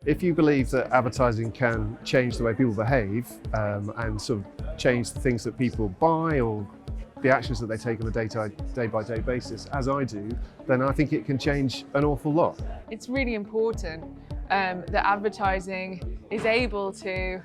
If you believe that advertising can change the way people behave and sort of change the things that people buy or the actions that they take on a day-by-day basis, as I do, then I think it can change an awful lot. It's really important that advertising is able to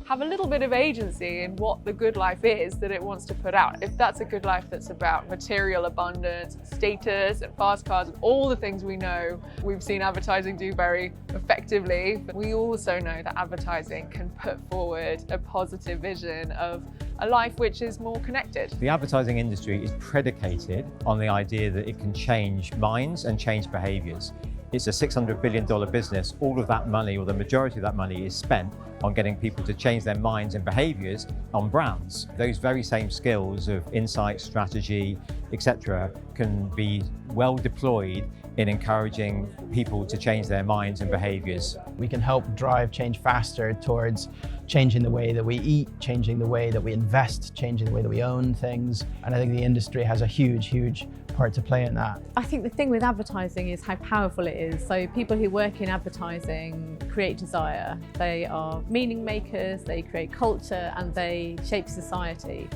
have a little bit of agency in what the good life is that it wants to put out. If that's a good life that's about material abundance, status and fast cars and all the things we know we've seen advertising do very effectively, but we also know that advertising can put forward a positive vision of a life which is more connected. The advertising industry is predicated on the idea that it can change minds and change behaviours. It's a $600 billion business. All of that money, or the majority of that money, is spent on getting people to change their minds and behaviours on brands. Those very same skills of insight, strategy, etc. can be well deployed in encouraging people to change their minds and behaviours. We can help drive change faster towards changing the way that we eat, changing the way that we invest, changing the way that we own things. And I think the industry has a huge part to play in that. I think the thing with advertising is how powerful it is. So people who work in advertising create desire. They are meaning makers, they create culture, and they shape society.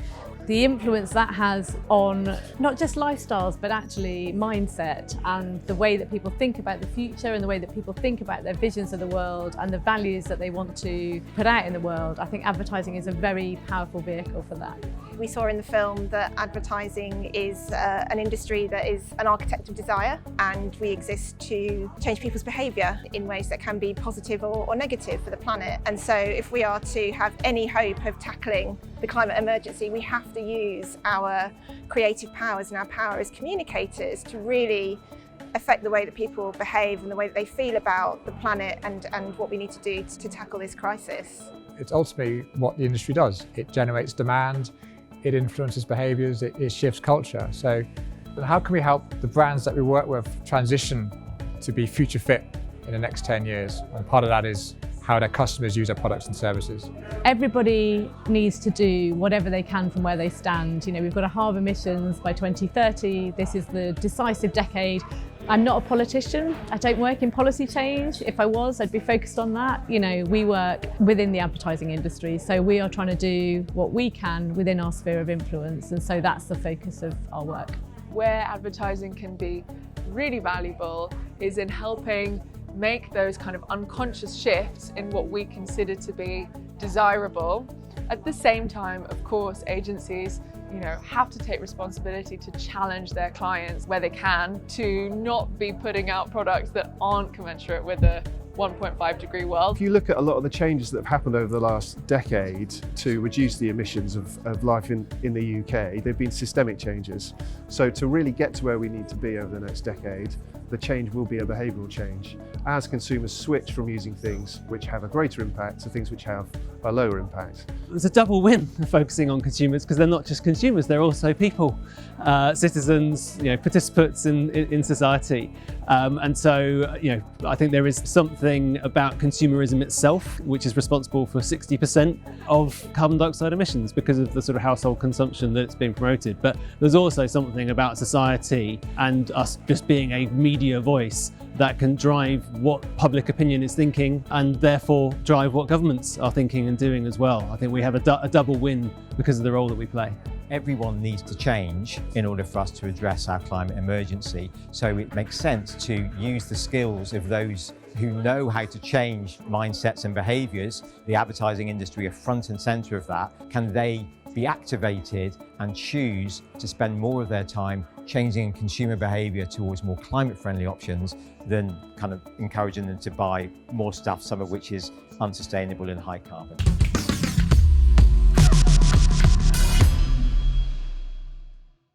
The influence that has on not just lifestyles, but actually mindset and the way that people think about the future and the way that people think about their visions of the world and the values that they want to put out in the world. I think advertising is a very powerful vehicle for that. We saw in the film that advertising is an industry that is an architect of desire, and we exist to change people's behaviour in ways that can be positive or negative for the planet. And so if we are to have any hope of tackling the climate emergency, we have to use our creative powers and our power as communicators to really affect the way that people behave and the way that they feel about the planet and what we need to do to tackle this crisis. It's ultimately what the industry does. It generates demand, it influences behaviours, it shifts culture. So how can we help the brands that we work with transition to be future fit in the next 10 years? And part of that is how their customers use their products and services. Everybody needs to do whatever they can from where they stand. You know, we've got to halve emissions by 2030. This is the decisive decade. I'm not a politician. I don't work in policy change. If I was, I'd be focused on that. You know, we work within the advertising industry, so we are trying to do what we can within our sphere of influence, and so that's the focus of our work. Where advertising can be really valuable is in helping make those kind of unconscious shifts in what we consider to be desirable. At the same time, of course, agencies have to take responsibility to challenge their clients where they can to not be putting out products that aren't commensurate with a 1.5 degree world. If you look at a lot of the changes that have happened over the last decade to reduce the emissions of life in the UK, they've been systemic changes. So to really get to where we need to be over the next decade, the change will be a behavioural change as consumers switch from using things which have a greater impact to things which have a lower impact. It's a double win focusing on consumers, because they're not just consumers, they're also people, citizens, participants in society. And so, I think there is something about consumerism itself, which is responsible for 60% of carbon dioxide emissions because of the sort of household consumption that's been promoted. But there's also something about society and us just being a media voice that can drive what public opinion is thinking and therefore drive what governments are thinking and doing as well. I think we have a double win because of the role that we play. Everyone needs to change in order for us to address our climate emergency. So it makes sense to use the skills of those who know how to change mindsets and behaviours. The advertising industry are front and centre of that. Can they be activated and choose to spend more of their time changing consumer behaviour towards more climate-friendly options than kind of encouraging them to buy more stuff, some of which is unsustainable and high carbon?